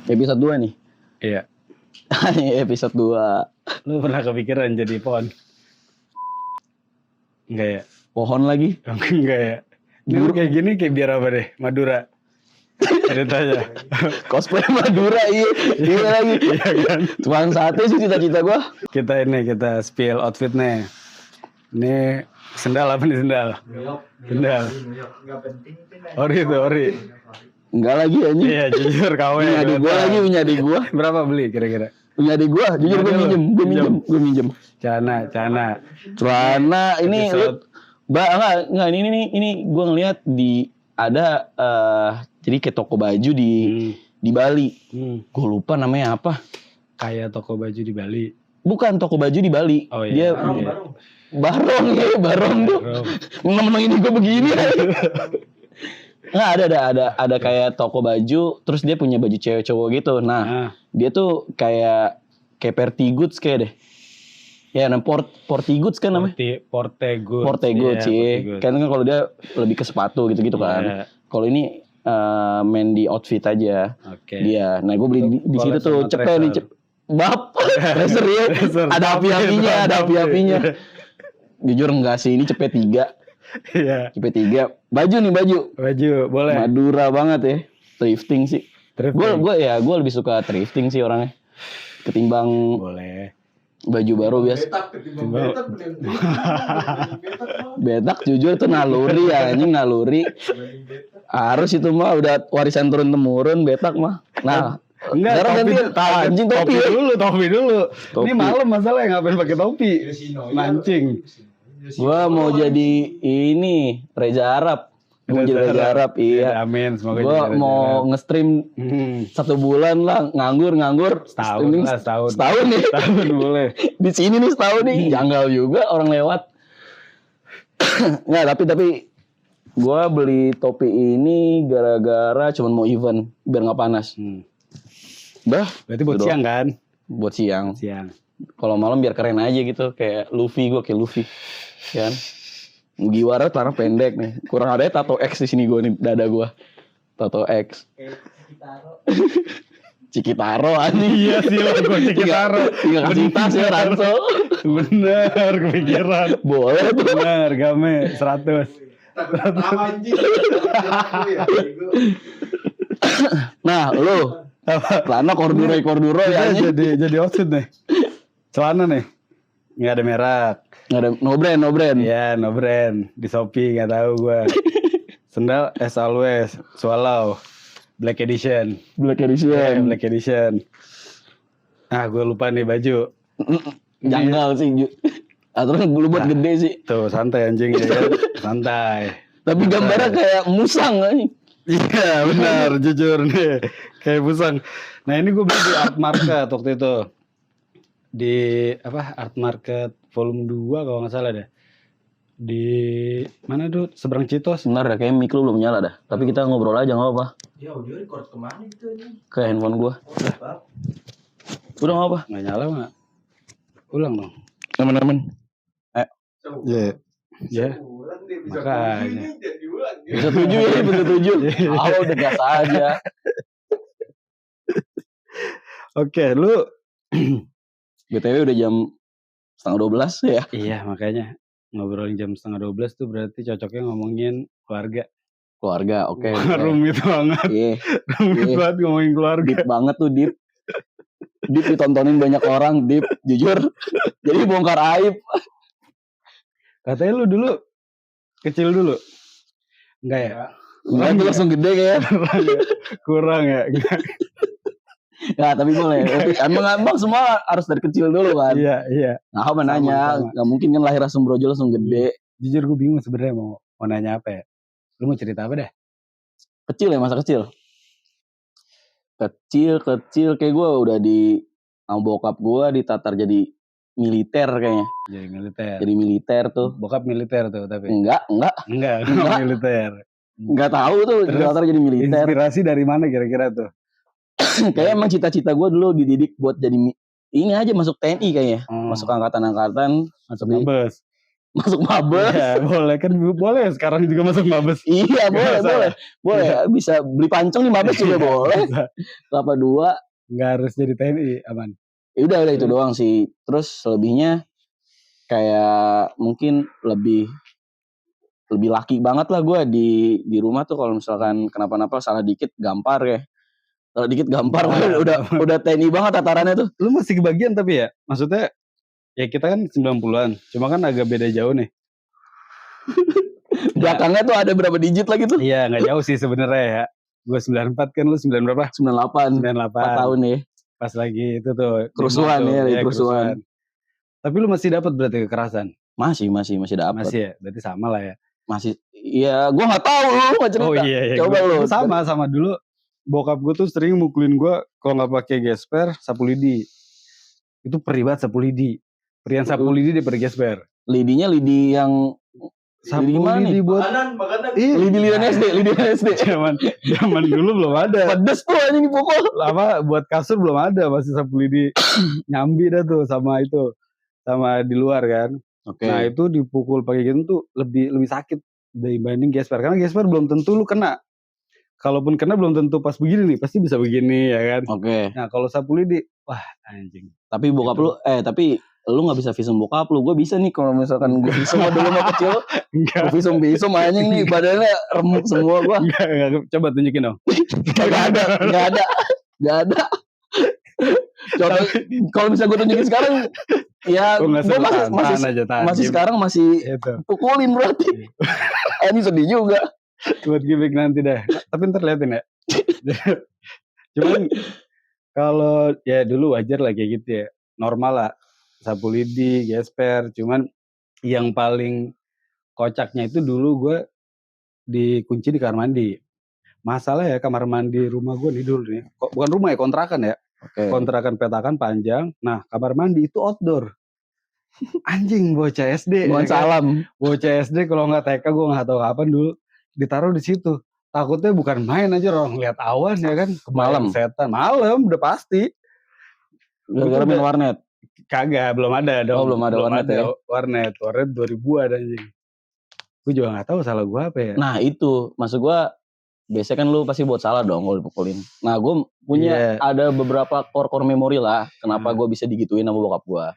Episode 2 nih. Iya. Episode 2. Lu pernah kepikiran jadi pohon? Enggak ya? Pohon lagi? Enggak ya? Ini kayak gini kayak biar apa deh? Madura. Ceritanya. Cosplay Madura, iya lagi. Iya kan? Tukang sate sih cita-cita gue. Kita spill outfit nih. Ini sendal apa nih sendal? Sendal. Enggak penting sih. Ori itu, ori. Enggak lagi anjing. Iya, jujur KW. Punya adik gue lagi, punya adik gue. Berapa beli kira-kira? Punya adik gue, jujur gue minjem. Celana. Celana ini lu enggak ini gue ngeliat di ada jadi kayak toko baju di Bali. Gue lupa namanya apa. Kayak toko baju di Bali. Bukan toko baju di Bali. Oh iya. Barong tuh. Ngomong ini gue begini. Nggak ada kayak toko baju, terus dia punya baju cewek cowok gitu. Nah, dia tuh kayak Pertigoods kayak deh. Ya, Portigoods kan namanya? Portegoods sih. Kan kalau dia lebih ke sepatu gitu-gitu kan. Kalau ini main di outfit aja. Dia. Nah, gue beli di situ tuh cepet nih. Bab, Racer ya. Ada api-apinya. Jujur enggak sih, ini cepet 3. Iya. CP3. Baju, boleh. Madura banget ya. Thrifting sih. Gue lebih suka thrifting sih orangnya. Ketimbang boleh. Baju baru biasa. Betak jujur itu naluri ya, anjing naluri. Harus itu mah udah warisan turun temurun betak mah. Nah, enggak, topi dulu. Ini malam masalah yang ngapain pakai topi? Mancing. Gua mau jadi ini Reza Arab. Mau jadi Reza Arab, iya. Amin, semoga gua mau nge-stream 1 bulan lah, nganggur. Setahun nih. Setahun boleh. Di sini nih setahun nih, janggal juga orang lewat. Nggak, tapi gua beli topi ini gara-gara cuman mau event biar nggak panas. Berarti buat siang kan? Buat siang. Kalau malam biar keren aja gitu, kayak Luffy kan. Mugiwara celana pendek nih. Kurang ada tato X di sini gue nih, dada gue. Tato X. Cikitaro anjing. Iya sih lo gue Cikitaro. Tinggal kasih tas ya Ranso. Bener kepikiran. Boleh tuh. Bener game 100. Nah lu celana korduro ya jadi outfit nih. Celana nih. Nggak ada merek. Nggak ada, no brand. Iya, no brand. Di Shopee nggak tahu gue. Sendal as always, Swallow, Black Edition. Ah, gue lupa nih baju. Janggal sih. Atau lu buat gede sih. Tuh santai anjing ya. Santai. Tapi gambarnya kayak musang anjing. Iya benar, jujur nih kayak musang. Nah ini gue beli di Art Market waktu itu. Di Art Market volume 2 kalau nggak salah deh. Di mana tuh? Seberang Citos. Benar ya, kayak mic lu belum nyala dah. Tapi kita ngobrol aja nggak apa-apa. Ya audio record kemana itu nih? Ke handphone gua. Udah nggak apa? Nggak nyala nggak? Ulang dong. Teman-teman. Ya. Makanya. Bisa 7 ya, bisa 7. Udah gas aja. Oke, lu BTW udah jam 11:30 ya. Iya, makanya ngobrolin jam 11:30 tuh berarti cocoknya ngomongin keluarga. Oke. Rumit banget. Iya. Rumit banget ngomongin keluarga. Deep banget tuh, Deep ditontonin banyak orang, Deep. Jujur. Jadi bongkar aib. Katanya lu dulu kecil dulu. Enggak ya? Enggak tuh langsung gede kayak. Kurang ya. Ya tapi boleh. Emang semua harus dari kecil dulu kan. Iya. Nah apa nanya? Gak mungkin kan lahir langsung brojol langsung gede. Jujur gue bingung sebenarnya mau nanya apa ya. Lu mau cerita apa dah? Kecil ya, masa kecil. Kecil kayak gue udah sama bokap gue ditatar jadi militer kayaknya. Jadi militer tuh. Bokap militer tuh tapi. Enggak militer. Enggak tahu tuh ditatar jadi militer. Inspirasi dari mana kira-kira tuh? Kayak emang cita-cita gue dulu dididik buat jadi ini aja masuk TNI kayaknya. Masuk angkatan. Masuk mabes. masuk Mabes. Ya, boleh kan, boleh sekarang juga masuk Mabes. Iya, boleh. Iya. Bisa beli pancong di Mabes juga boleh. Kelapa 2. Nggak harus jadi TNI, aman. Ya udah itu doang sih. Terus selebihnya kayak mungkin lebih laki banget lah gue di rumah tuh kalau misalkan kenapa-napa salah dikit gampar ya. Salah dikit gampar udah TNI banget tatarannya tuh. Lu masih kebagian tapi ya? Maksudnya ya kita kan 90-an, cuma kan agak beda jauh nih. Belakangnya tuh ada berapa digit lagi tuh? Iya, nggak jauh sih sebenarnya ya. Gue 94 kan, lu 9 berapa? 98. 98. 4 tahun ya. Pas lagi itu tuh kerusuhan ya, kerusuhan. Tapi lu masih dapat berarti kekerasan? Masih dapat. Masih ya, berarti sama lah ya. Masih, iya, gue nggak tahu lu nggak cerita. Oh iya. Coba lu. Sama dulu. Bokap gue tuh sering mukulin gue kalau nggak pakai gesper, sapu lidi. Itu perih banget sapu lidi. Perian sapu lidi daripada gesper. Lidinya lidi yang sapu lidi buat makanan. Lidi SD. Zaman dulu belum ada. Pedes tuh anjing dipukul. Apa buat kasur belum ada, masih sapu lidi. Nyambi dah tuh sama itu. Sama di luar kan. Okay. Nah itu dipukul pakai gitu tuh lebih sakit dibanding gesper, karena gesper belum tentu lu kena. Kalaupun kena belum tentu pas begini nih, pasti bisa begini ya kan. Oke. Nah kalau sapu lidi, wah anjing. Tapi bokap gitu. Tapi lu nggak bisa visum bokap lu. Gue bisa nih kalau misalkan gue visum dulu mau kecil. Gue visum anjing nih badannya remuk semua gue. Enggak. Coba tunjukin dong. Gak ada. Coba kalau bisa gue tunjukin sekarang, ya gue masih sekarang masih pukulin berarti. Ini sedih juga. Buat gimmick nanti dah. Tapi ntar liatin ya. Cuman kalau ya dulu wajar lah kayak gitu ya. Normal lah. Sapu lidi, gesper. Cuman yang paling kocaknya itu dulu gue dikunci di kamar mandi. Masalah ya kamar mandi rumah gue nih dulu nih. Bukan rumah ya, kontrakan ya. Okay. Kontrakan petakan panjang. Nah kamar mandi itu outdoor. Anjing bocah SD. Bukan ya salam. Kan? Bocah SD kalau nggak TK gue nggak tahu kapan dulu. Ditaruh di situ. Takutnya bukan main aja orang lihat awan ya kan. Malam. Setan. Malam udah pasti. Gara-gara main warnet. Kagak, belum ada dong. Oh, belum ada warnet ya. Warnet 2000 ada anjing. Gue juga nggak tahu salah gue apa ya. Nah itu maksud gue. Biasanya kan lu pasti buat salah dong kalau dipukulin. Nah gue punya ada beberapa core memori lah. Kenapa gue bisa digituin sama bokap gue.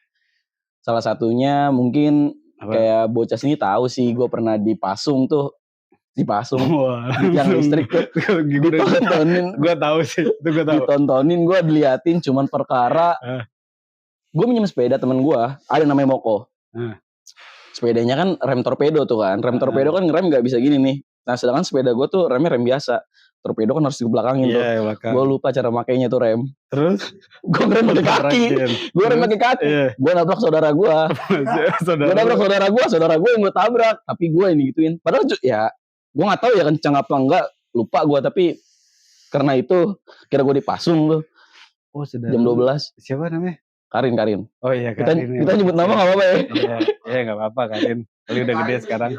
Salah satunya mungkin kayak bocah sini tahu sih gue pernah dipasung. Yang listrik tuh ditontonin. Gue tahu sih, itu gue tahu. Ditontonin, gue diliatin cuman perkara. Gue minjem sepeda temen gue, ada namanya Moko. Sepedanya kan rem torpedo tuh kan. Rem torpedo kan ngerem nggak bisa gini nih. Nah sedangkan sepeda gue tuh remnya rem biasa. Torpedo kan harus dibelakangin tuh. Gue lupa cara makainya tuh rem. Terus? Gue rem pakai kaki. Gue nabrak saudara gue. Saudara gue yang gue tabrak. Tapi gue yang digituin. Padahal ya gue gak tahu ya kencang apa enggak. Lupa gue, tapi karena itu kira gue dipasung tuh. Oh saudara. Jam 12. Siapa namanya? Karin. Oh iya Karin. Kita nyebut nama gak apa-apa ya? Iya gak apa-apa Karin. Kali udah gede sekarang.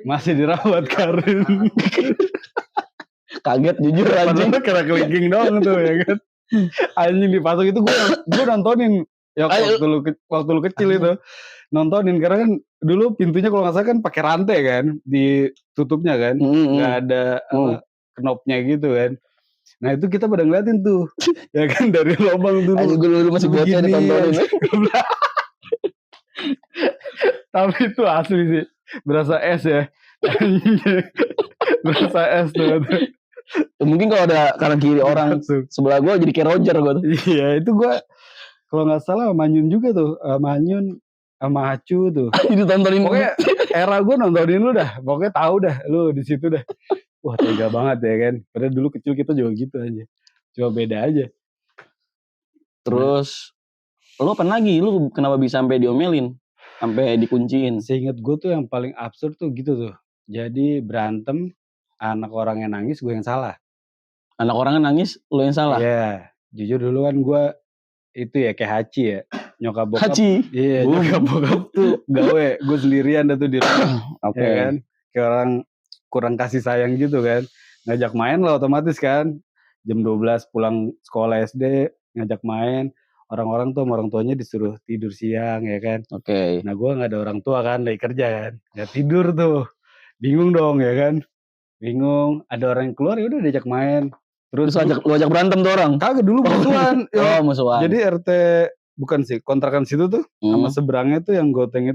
Masih dirawat Karin. Kaget jujur anjing. Padahal kena kelingking doang tuh ya kan. Anjing dipasung itu gue nontonin. Ya waktu lu kecil itu. Nontonin karena kan dulu pintunya kalau nggak salah kan pakai rantai kan. Ditutupnya kan. Nggak ada knopnya gitu kan. Nah itu kita pada ngeliatin tuh. Ya kan dari lubang dulu. Gue dulu masih bocah ditontonin. Tapi itu asli sih. Berasa es ya. Berasa es tuh. Mungkin kalau ada kanan kiri orang sebelah gue jadi kayak Roger gue tuh. Iya itu gue kalau nggak salah Manyun juga tuh. Manyun sama Hacu tuh. Itu tontonin. Pokoknya era gue nontonin lu dah. Pokoknya tahu dah lu di situ dah. Wah tega banget ya kan. Padahal dulu kecil kita juga gitu aja. Cuma beda aja. Terus lu apa lagi? Lu kenapa bisa sampai diomelin? Sampai dikunciin? Seingat gue tuh yang paling absurd tuh gitu tuh. Jadi berantem, anak orang yang nangis gue yang salah. Anak orang yang nangis, lu yang salah? Iya. Jujur dulu kan gue itu ya kayak Haci ya. Nyokap bokap. Haci? Iya nyokap bokap tuh gawe. Gue sendirian dah tuh di rumah. Oke. Ya kan? Kayak orang kurang kasih sayang gitu kan. Ngajak main lah otomatis kan. Jam 12 pulang sekolah SD. Ngajak main. orang-orang tuh sama orang tuanya disuruh tidur siang ya kan. Oke. Nah gue nggak ada orang tua kan, lagi kerja kan, ya tidur tuh, bingung dong ya kan, bingung. Ada orang yang keluar, ya udah diajak main. Terus lu ajak berantem tuh orang. Kagak dulu musuhan. Oh, musuhan. Jadi RT bukan sih, kontrakan situ tuh sama seberangnya tuh yang goteng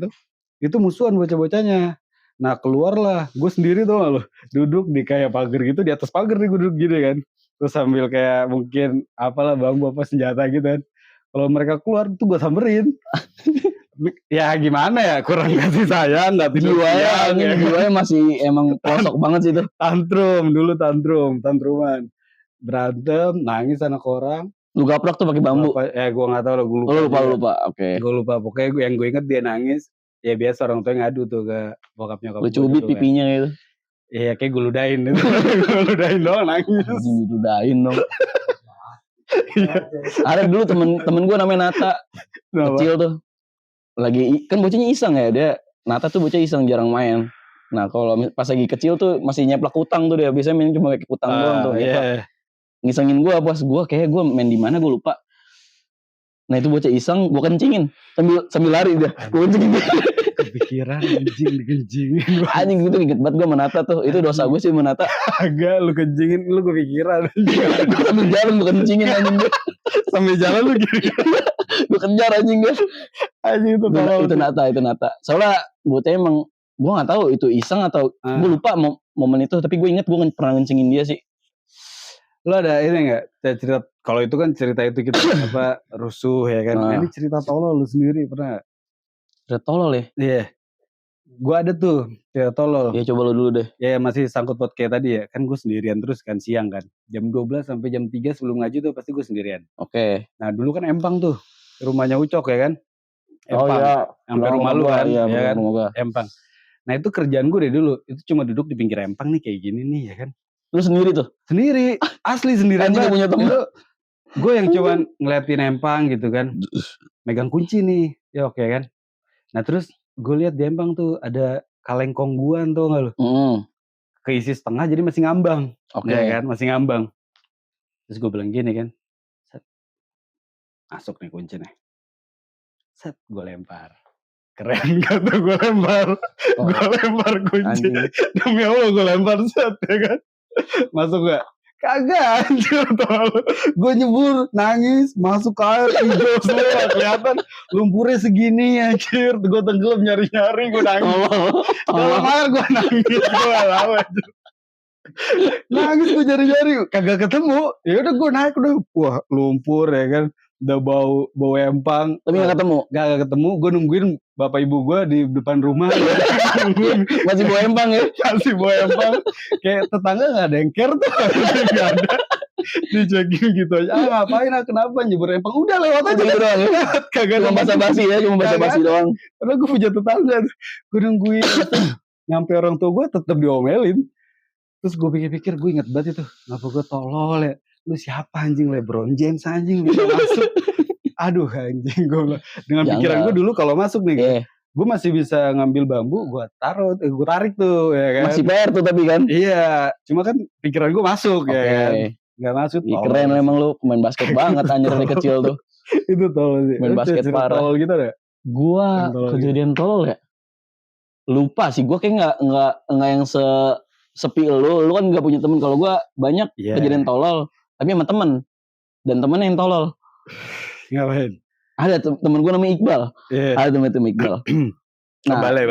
itu musuhan bocah-bocahnya. Nah keluarlah, gue sendiri tuh lo duduk di kayak pagar gitu, di atas pagar nih gue duduk gini kan. Terus sambil kayak mungkin apalah bambu apa senjata gitu kan. Kalau mereka keluar tuh gue samperin. Ya gimana ya, kurang kasih sayang, nggak tidur siang. Jiwanya masih emang pelosok banget sih itu. Tantruman. Berantem, nangis anak orang. Lu gaprak tuh pakai bambu. Gue nggak tahu lah, gue lupa. Oke. Gue lupa, pokoknya yang gue inget dia nangis. Ya biasa orang tua ngadu tuh ke bokap nyokap. Lu cubit pipinya gitu. Iya kayak gue ludahin itu. Gue ludahin doang nangis. Ludahin dong. Ada dulu temen gue namanya Nata. Kecil tuh. Lagi kan bocahnya iseng ya, dia Nata tuh bocah iseng, jarang main. Nah kalau pas lagi kecil tuh masih nyeplak utang tuh dia, biasanya main cuma kayak utang doang tuh. Yeah. Ngisengin gue, pas gue kayak gue main di mana gue lupa. Nah itu bocah iseng, gue kencingin sambil lari dia. Gue kencingin. Kepikiran dikencingin. Anjing gitu, inget banget gue menata tuh. Itu dosa gue sih menata. Agak lu kencingin, lu kepikiran. Sambil jalan gue kencingin anjing gue. Sambil jalan lu gini. Gue kejar anjing gue. Anjing itu Nata. Soalnya bocah emang gue nggak tahu itu iseng atau gue lupa momen itu. Tapi gue inget gue pernah kencingin dia sih. Lo ada ini nggak cerita? Kalau itu kan cerita itu kita apa rusuh ya kan. Nah, ini cerita tolol lu sendiri pernah gak? Cerita tolol ya? Iya. Gue ada tuh cerita tolol. Ya coba lo dulu deh. Ya masih sangkut pot kayak tadi ya. Kan gue sendirian terus kan siang kan. Jam 12 sampai jam 3 sebelum ngaji tuh pasti gue sendirian. Oke. Nah dulu kan Empang tuh. Rumahnya Ucok ya kan. Empang. Oh iya. Sampai rumah lu kan. Iya ya kan? Empang. Nah itu kerjaan gue deh dulu. Itu cuma duduk di pinggir Empang nih kayak gini nih ya kan. Lu sendiri tuh? Sendiri. Asli sendirian. Anjing punya temen. Gue yang cuman ngeliatin Empang gitu kan. Megang kunci nih. Ya oke kan. Nah terus gue lihat di Empang tuh ada kaleng kongguan tuh gak lu? Keisi setengah jadi masih ngambang. Oke. Ya kan masih ngambang. Terus gue bilang gini kan. Set. Masuk nih kunci nih. Set gue lempar. Keren gak tuh gue lempar. Gue lempar kunci. Demi Allah gue lempar set ya kan. Masuk gak? Kagak anjir tau. Gue nyebur nangis masuk ke air hijau semua kelihatan lumpurnya segini anjir. Gue tenggelam nyari-nyari gue nangis. Dalam air gue nangis. Gue gak tau anjir. Nangis gue nyari-nyari kagak ketemu. Ya udah gue naik udah. Wah lumpur ya kan. Udah bau Empang. Tapi gak ketemu? Gak ketemu. Gue nungguin bapak ibu gue di depan rumah. Masih bau Empang ya? Masih bau Empang. Kayak tetangga gak ada yang care tuh. Gak ada. Dicekin gitu aja. Ngapain kenapa nyebur Empang. Udah lewat aja. Doang, ya? Kagak cuma basa-basi ya. Cuma basa-basi doang. Karena gue punya tetangga. Gue nungguin. Nyampe orang tua gue tetep diomelin. Terus gue pikir-pikir. Gue inget banget itu. Ngapa gue tolol ya. Lu siapa anjing, LeBron James anjing bisa masuk. Aduh anjing gue dengan pikiran gue dulu kalau masuk nih gue masih bisa ngambil bambu, gue taruh, gue tarik tuh ya kan. Masih PR tuh tapi kan. Iya, cuma kan pikiran gue masuk ya kan. Gak masuk. Keren emang lu pemain basket banget anjir dari kecil tuh. Itu tolol sih. Main basket parah. Tolol gitu deh. Gua kejadian tolol ya. Lupa sih, gue kayak nggak yang sepi lu kan nggak punya temen. Kalau gue banyak kejadian tolol. Tapi sama temen. Dan temennya yang tolol. Ngapain? Ada temen gue namanya Iqbal. Ada temen Iqbal. Nah, Bale.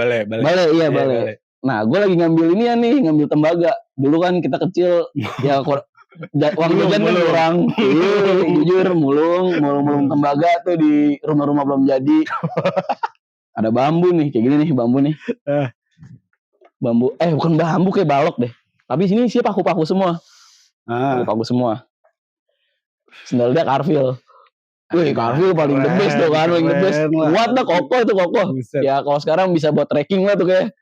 Iya, Bale. Nah, gue lagi ngambil ini ya nih, ngambil tembaga. Dulu kan kita kecil, ya uang jajan kan kurang. Jujur, mulung tembaga tuh di rumah-rumah belum jadi. Ada bambu nih, kayak gini nih bambu nih. Bambu, bukan bambu, kayak balok deh. Tapi sini sih paku-paku semua. Paku semua. Sendal dia Carville. Wih, Carville paling the best tuh kan, paling the best. Kuat dah, kokoh. Ya kalau sekarang bisa buat trekking lah tuh kayak.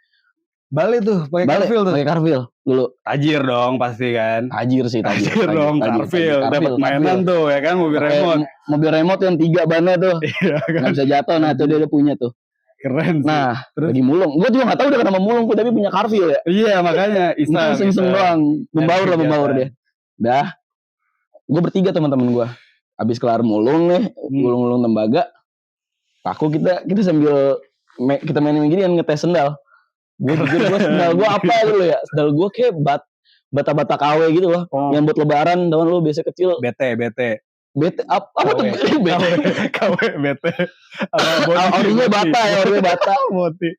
Balik tuh, pakai Carville tuh. Pakai Carville dulu. Tajir dong pasti kan. Tajir Tajir dong, Carville. Dapat mainan tuh ya kan, mobil remote. Mobil remote yang 3 bannya tuh. Iya kan. Nggak bisa jatuh, nah itu dia punya tuh. Keren sih. Nah, terus lagi mulung. Gue juga gak tahu dia kenapa mulung, tapi punya Carville ya. Iya makanya. Iseng doang. Membaur dia. Dah. Gue bertiga teman-teman gue. Abis kelar mulung nih, mulung tembaga. Paku kita sambil kita mainin gini kan ngetes sendal. Gue sendal gue apa dulu ya? Sendal gue kayak bata-bata KW gitu loh. Yang buat lebaran, tahu lu biasa kecil. BT Apa tuh? KW BT. Orinya bata. Moti.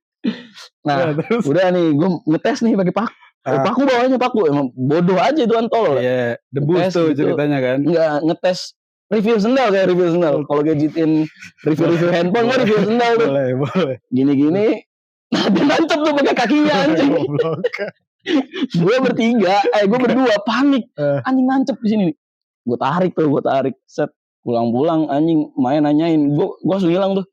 Nah, udah nih gue ngetes nih pakai paku. Paku bawahnya paku, emang bodoh aja itu kan tolol. Iya, debus tuh gitu, ceritanya kan. Enggak ngetes review sendal kayak review sendal. Kalau gadgetin review handphone mah review sendal tuh. Boleh. Gini. Nah, dia nancep tuh pakai kakinya anjing. Gue berdua panik. Anjing nancep di sini nih. Gue tarik. Set pulang anjing main nanyain. Gue langsung hilang tuh.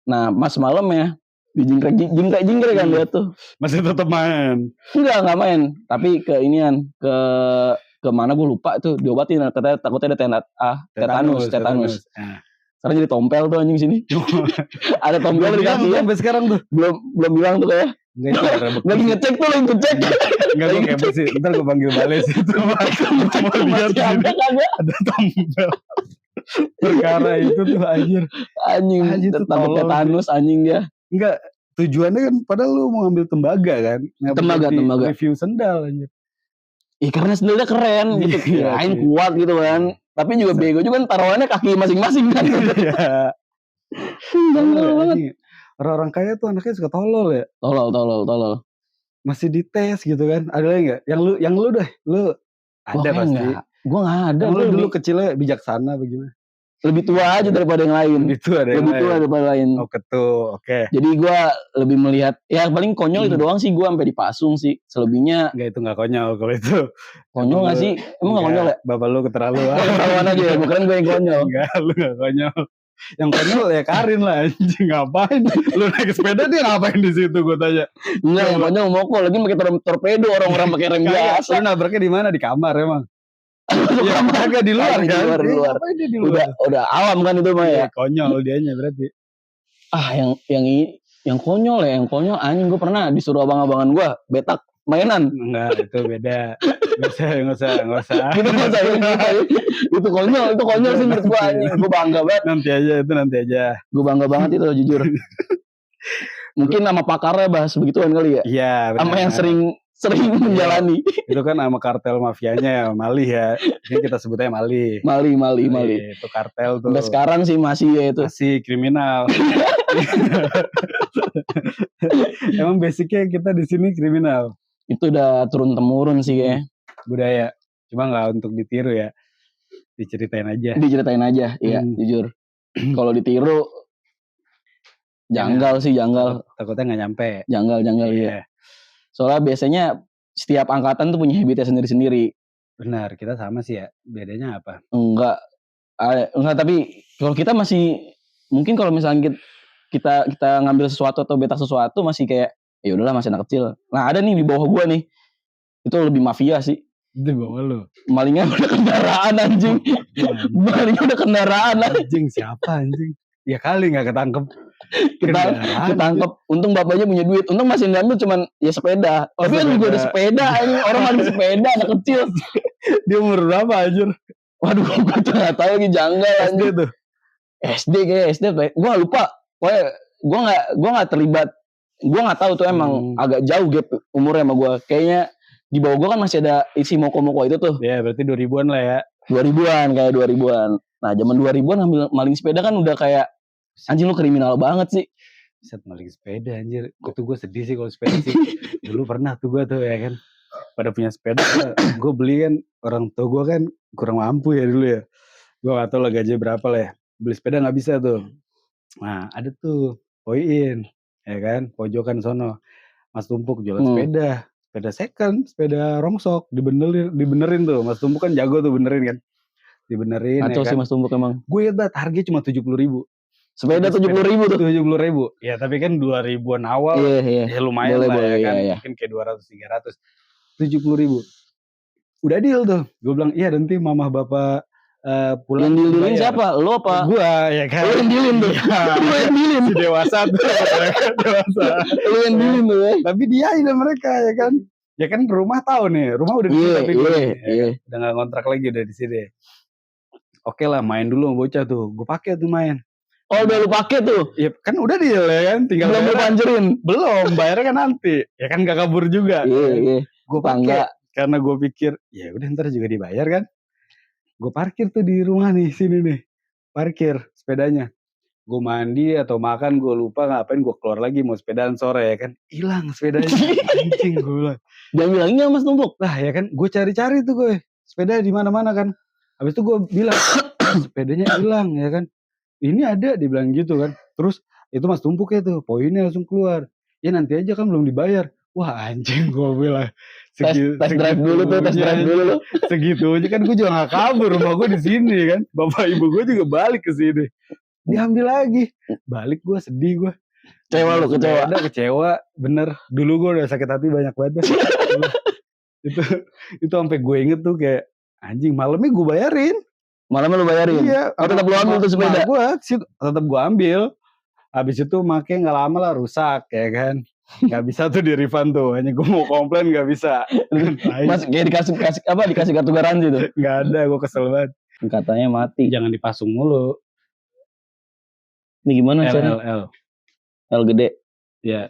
Nah, pas malam ya dijingkrek kan dia tuh. Masih tetap main. Enggak main. Tapi ke mana gue lupa tuh diobatin katanya takutnya ada tetanus. Sekarang jadi tompel tuh anjing sini. Ada tompel di kaki ya. Sampai sekarang tuh. Belum bilang tuh kayak. Lagi ngecek. Enggak gue kepo sih. Ntar gue panggil balik itu. Mau lihat ada tompel. Perkara itu tuh anjing tetap tetanus anjing dia. Enggak, tujuannya kan padahal lu mau ngambil tembaga kan. Tembaga. Review sendal anjir. Karena sendalnya keren gitu. Kirain kuat gitu kan. Tapi juga bego juga kan taruhannya kaki masing-masing kan. Iya. Orang-orang kaya tuh anaknya suka tolol ya. Tolol. Masih dites gitu kan. Ada lagi enggak? Yang lu dah. Lu ada pasti. Gua enggak ada. Lu dulu kecilnya bijaksana bagaimana? Lebih tua aja daripada yang lain. Lebih tua daripada lain. Oke. Jadi gue lebih melihat, ya paling konyol itu doang sih, gue sampai dipasung sih. Selebihnya. Enggak, itu gak konyol kalau itu. Konyol gak sih? Emang gak konyol ya? Bapak lu keterlaluan. Keterlaluan aja ya, bukan gue yang konyol. Enggak, lu gak konyol. Yang konyol ya Karin lah, anjing ngapain? Lu naik sepeda dia ngapain di situ gue tanya. Enggak, yang konyol mokol lagi pakai torpedo, orang-orang pakai rem biasa. Lu nabraknya di mana? Di kamar emang. Ya kagak di luar kan? Di luar. Udah alam kan itu mah ya. Konyol dianya berarti. Yang konyol anjing gue pernah disuruh abang-abangan gue betak mainan. Enggak, itu beda. Enggak usah. Itu konyol sih menurut gue anjing. Gue bangga banget. Nanti aja. Gue bangga banget itu jujur. Mungkin sama pakarnya bahas begituan kali ya. Iya, benar. Sama yang sering menjalani. Itu kan sama kartel mafianya ya, Mali ya. Ini kita sebutnya Mali. Itu kartel tuh. Udah sekarang sih masih ya itu. Masih kriminal. Emang basicnya kita di sini kriminal. Itu udah turun temurun sih ya. Budaya. Cuma nggak untuk ditiru ya. Diceritain aja, iya jujur. Kalau ditiru janggal. Takutnya nggak nyampe. Janggal iya. Soalnya biasanya setiap angkatan tuh punya habitnya sendiri-sendiri. Benar, kita sama sih ya. Bedanya apa? Enggak, tapi kalau kita masih mungkin kalau misalnya kita ngambil sesuatu atau betak sesuatu masih kayak ya udahlah masih anak kecil. Nah, ada nih di bawah gua nih. Itu lebih mafia sih. Di bawah lu. Malingnya udah kendaraan anjing. Anjing siapa anjing? Ya kali enggak ketangkep. Ketangkep. Untung bapaknya punya duit. Untung masih ngambil cuman ya sepeda. Tapi kan juga ada sepeda anjing. Orang lagi sepeda anak kecil. Dia umur berapa anjir? Waduh, gue tuh gak tahu lagi janggal anjir. SD gue gak lupa. Pokoknya gue gak terlibat. Gue gak tahu tuh emang agak jauh gap umurnya sama gue. Kayaknya di bawah gue kan masih ada isi moko-moko itu tuh. Ya berarti 2000-an lah ya. 2000-an. Nah zaman 2000-an ambil maling sepeda kan udah kayak anjing lu kriminal banget sih. Set maling sepeda anjir. Itu gue sedih sih kalau sepeda sih. Dulu pernah tuh gue tuh ya kan. Pada punya sepeda gue beli kan. Orang tua gue kan kurang mampu ya dulu ya. Gue gak tau lah gaji berapa lah ya. Beli sepeda gak bisa tuh. Nah ada tuh poin. Ya kan. Pojokan sono. Mas Tumpuk jualan sepeda. Sepeda second. Sepeda rongsok. Dibenerin tuh. Mas Tumpuk kan jago tuh benerin kan. Dibenerin Kacau ya kan. sih Mas Tumpuk emang. Gue liat harganya cuma 70.000. Sepeda 70.000 tuh. 70.000. Ya tapi kan 2000-an awal. Iya. Ya lumayan lah ya kan. Iya. Mungkin kayak 200-300. 70.000. Udah deal tuh. Gue bilang iya nanti mamah bapak pulang. Yang dealin siapa? Lu apa? Gua ya kan. Lu yang dealin tuh. Lu yang dealin. Si dewasa tuh. Lu yang dealin tuh ya. Tapi dia ini mereka ya kan. Ya kan rumah tahu nih. Rumah udah di sini. Iya. Udah gak kontrak lagi udah di sini. oke lah main dulu sama bocah tuh. Gue pakai tuh main. Oh udah lu pakai tuh? Ya kan udah deal ya kan, tinggal Belum lu bayar. pancerin? Belum, bayarnya kan nanti. Ya kan gak kabur juga. Iya. Gue pakai karena gue pikir ya udah ntar juga dibayar kan. Gue parkir tuh di rumah nih, sini nih. Parkir sepedanya. Gue mandi atau makan, gue lupa ngapain, gue keluar lagi mau sepedaan sore ya kan. Hilang sepedanya. Anjing gue bilang. Diambil lagi nggak Mas Tumpuk? Lah ya kan, gue cari-cari tuh gue. Sepeda di mana-mana kan. Habis itu gue bilang, sepedanya hilang ya kan. Ini ada, dibilang gitu kan. Terus itu Mas Tumpuk ya tuh, poinnya langsung keluar. Ya nanti aja kan belum dibayar. Wah anjing gue bilang. Tes drive dulu tuh, tes drive dulu. Segitu aja kan gue juga gak kabur, rumah gue di sini kan. Bapak ibu gue juga balik ke sini. Diambil lagi. Balik gue sedih gue. Kecewa bener. Dulu gue udah sakit hati banyak banget. itu sampai gue inget tuh kayak anjing, malamnya gue bayarin. Malamnya lu bayarin? Iya. Tetap lu ambil tuh sepeda? Tetap gue ambil. Habis itu makanya gak lama lah rusak ya kan. Gak bisa tuh di refund tuh. Hanya gue mau komplain gak bisa. Mas kayak dikasih kartu garansi tuh? Gak ada, gue kesel banget. Katanya mati. Jangan dipasung mulu. Ini gimana caranya? L gede. Ya.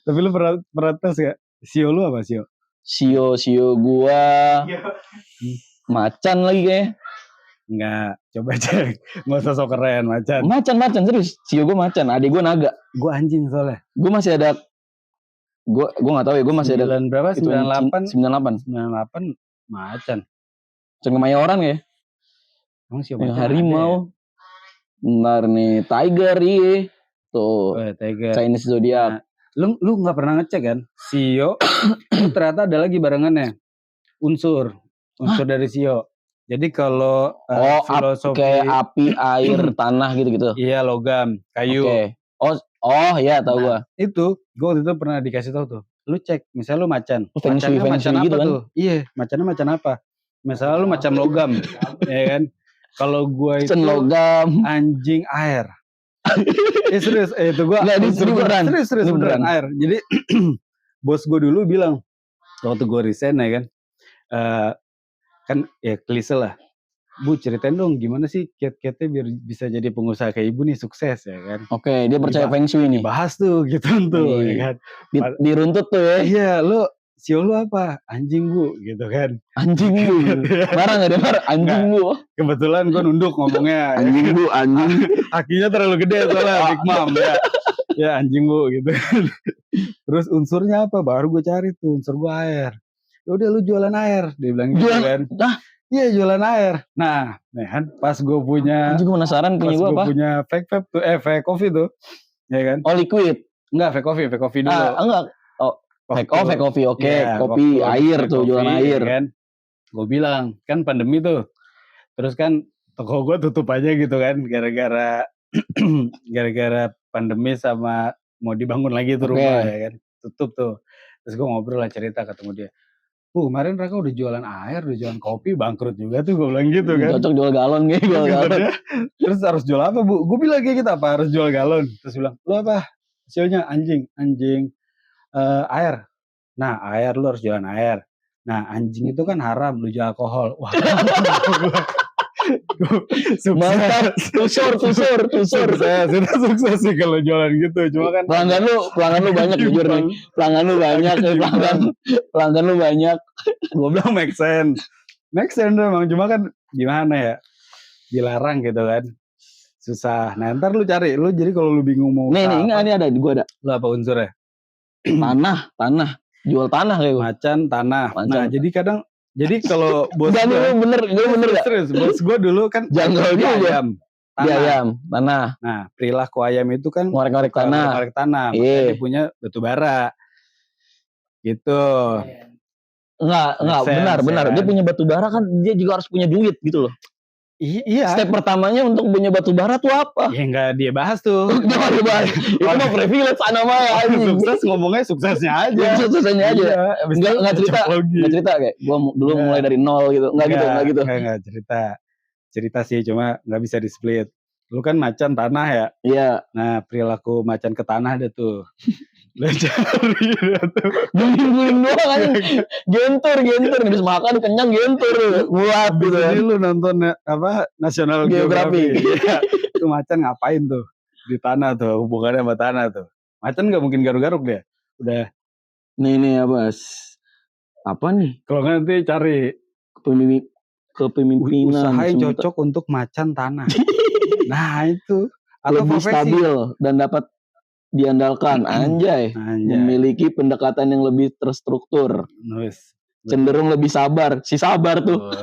Tapi lu pernah tes gak? Sio lu apa Sio? Sio gua macan lagi kayaknya. Enggak, coba cek. Nggak usah sok keren, macan. Macan serius. Sio gua macan, adik gua naga. Gua anjing soalnya. Gua masih ada. Gua nggak tahu ya, gua masih ada. Berapa? 98 macan. Macan kemayoran ya. Emang Sio macan harimau. Bentar nih, tiger iya. Tuh. Tiger. Chinese zodiac. Nah, lu nggak pernah ngecek kan? Sio itu ternyata ada lagi barengannya. Unsur dari Sio. Jadi kalau filosofi kayak api, air, tanah gitu-gitu. Iya, logam, kayu. Okay. Oh ya tahu gua. Itu gua waktu itu pernah dikasih tahu tuh. Lu cek, misalnya lu macan. Macannya macan apa gitu kan? Tuh? Iya, macannya macan apa? Misalnya lu macan logam, ya kan? Kalau gua itu logam, anjing air. Serius, itu gua serius beneran air. Jadi bos gua dulu bilang waktu gua resign ya kan. Kan ya klise lah. Bu ceritain dong gimana sih cat-catnya biar bisa jadi pengusaha kayak ibu nih, sukses ya kan. Oke, dia percaya feng shui nih. Bahas tuh gitu tuh ya kan. Diruntut tuh ya. Iya, lu Sio lu apa? Anjing bu gitu kan. Anjing bu. Marah gak dia marah? Anjing bu. Kebetulan gue nunduk ngomongnya. Anjing bu, anjing. Kakinya terlalu gede soalnya Big Mom ya. Ya anjing bu gitu. Terus unsurnya apa? Baru gue cari tuh unsur gue air. Udah lu jualan air, dia bilang gitu kan. Iya jualan air. Nah kan pas gue punya. Anjing gue penasaran punya gue apa? Pas gue punya fake vape tuh, fake coffee tuh, ya kan? Oh liquid? Enggak, fake coffee dulu. Enggak. Fake coffee, oke. Kopi air tuh, jualan air. Kan? Gue bilang kan pandemi tuh. Terus kan toko gue tutup aja gitu kan, gara-gara pandemi sama mau dibangun lagi tuh rumah ya kan, tutup tuh. Terus gue ngobrol lah, cerita ketemu dia. Kemarin Raka udah jualan air, udah jualan kopi, bangkrut juga tuh, gue bilang gitu kan. Cocok jual galon gitu, jual galon. Terus harus jual apa bu? Gue bilang kayak gitu, apa harus jual galon? Terus bilang, lu apa? Hasilnya anjing. Air. Nah air lu harus jualan air. Nah anjing itu kan haram, lu jual alkohol. Wah. Mantap, tusur. Sukses sih kalau jualan gitu. Cuma kan pelanggan lu banyak jujur nih. Pelanggan lu banyak. Gue bilang make sense emang. Cuma kan gimana ya, dilarang gitu kan, susah. Nah ntar lu cari, lu jadi kalau lu bingung mau ini ada, gue ada. Lu apa unsurnya? Tanah. Jual tanah kayak gue. Macan, tanah. Nah jadi kadang, jadi kalau bos gue bener gak? Serius, bos gue dulu kan janggal juga. Ayam, tanah. Nah perilaku ayam itu kan ngorek tanah. Makanya dia punya batu bara. Gitu. Enggak, benar. Dia punya batu bara kan, dia juga harus punya duit gitu loh. Iya. Step pertamanya untuk punya batu bara tuh apa? Ya enggak dia bahas tuh. Jangan dibahas. Itu mah privilege namanya anjing. Sukses ngomongnya suksesnya aja. Enggak cerita kayak gua dulu mulai dari nol gitu. Enggak gitu. Enggak cerita sih, cuma enggak bisa di split. Lu kan macan tanah ya? Iya. Nah, perilaku macan ke tanah ada tuh. Lah cari dah tuh. Guling-guling doang aja. Gentur. Habis makan kenyang gentur. Buat gitu Jadi kan. lu nonton apa National Geographic. Geographic. Iya. Itu macan ngapain tuh di tanah tuh, hubungannya sama tanah tuh. Macan nggak mungkin garuk-garuk dia. Udah. Nih apa? Apa nih? Kalau nggak nanti cari Kepemimpinan. usaha yang sementara- cocok untuk macan tanah. Nah itu. Atau lebih profesi. stabil dan dapat diandalkan. Anjay. Anjay. Memiliki pendekatan yang lebih terstruktur. Nulis. Cenderung lebih sabar. Si sabar tuh. Oh.